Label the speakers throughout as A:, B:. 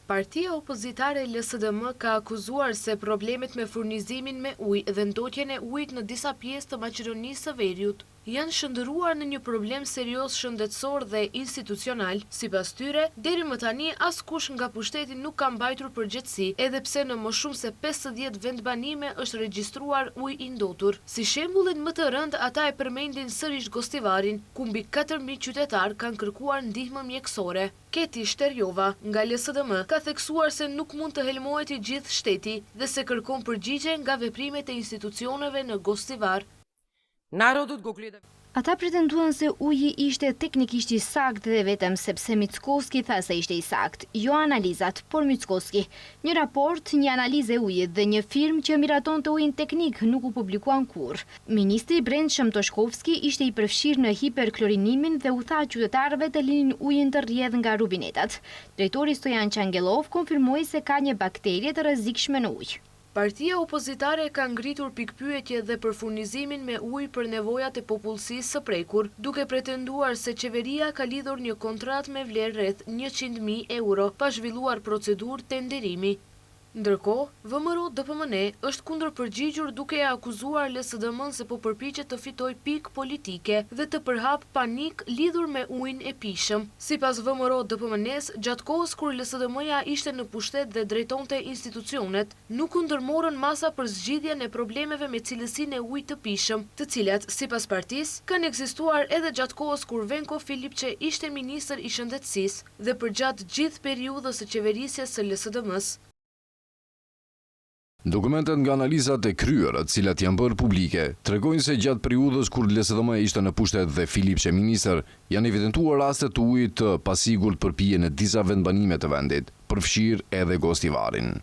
A: Partia opozitare LSDM ka akuzuar se problemet me furnizimin me ujë dhe ndotjen e ujit në disa pjesë të Maqedonisë së Veriut janë shndërruar në një problem serioz shëndetësor dhe institucional. Sipas tyre, deri më tani askush nga pushteti nuk ka mbajtur përgjegjësi, edhe pse në më shumë se 50 vendbanime është regjistruar ujë i ndotur. Si shembullin më të rënd, ata e përmendin sërish Gostivarin, ku mbi 4.000 qytetar kanë kërkuar ndihmë mjekësore. Keti Shterjova nga LSDM ka theksuar se nuk mund të helmohet i gjithë shteti dhe se kërkon përgjigje nga veprimet e institucioneve në Gostivar.
B: Ata pretenduan se uji ishte teknikisht i sakt dhe vetëm sepse Mickoski tha se ishte i sakt, jo analizat, por Mickoski. Një raport, një analizë e ujit dhe një firmë që miraton të ujin teknik nuk u publikuan kur. Ministri Brendshëm Toshkovski ishte i përfshirë në hiperklorinimin dhe u tha qytetarëve të linin ujin të rrjedh nga rubinetat. Drejtori Stojan Qangelov konfirmoi se ka një bakterie të rrezikshme në ujë.
A: Partia opozitare ka ngritur pikpyetje dhe për furnizimin me ujë për nevojat e popullsisë së prekur, duke pretenduar se qeveria ka lidhur një kontratë me vlerë rreth 100.000 euro pa zhvilluar procedurë tenderimi. Ndërkohë, VMRO-DPMNE është kundërpërgjigjur duke e akuzuar LSDM-n se po përpiqet të fitojë pikë politike dhe të përhap panik lidhur me ujin e pishëm. Sipas VMRO-DPMNE-s, gjatë kohës kur LSDM-ja ishte në pushtet dhe drejtonte institucionet, nuk u ndërmorën masa për zgjidhjen e problemeve me cilësinë e ujit të pishëm, të cilat, sipas partisë, kanë ekzistuar edhe gjatë kohës kur Venko Filipçe ishte ministër i shëndetësisë dhe përgjatë gjithë periudhës së qeverisjes së LSDM-s.
C: Dokumentet nga analizat e kryera, të cilat janë bërë publike, tregojnë se gjatë periudhës kur LSDM ishte në pushtet dhe Filipçe ministër, janë evidentuar raste të ujit të pasigurt për pije në disa vendbanime të vendit, përfshirë edhe Gostivarin.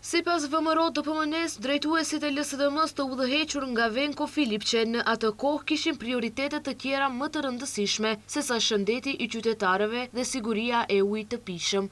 A: Sipas VMRO-DPMNE-s, drejtuesit e LSDM-s të udhëhequr nga Venko Filipçe në atë kohë kishin prioritete të tjera më të rëndësishme, sesa shëndeti i qytetarëve dhe siguria e ujit të pishëm.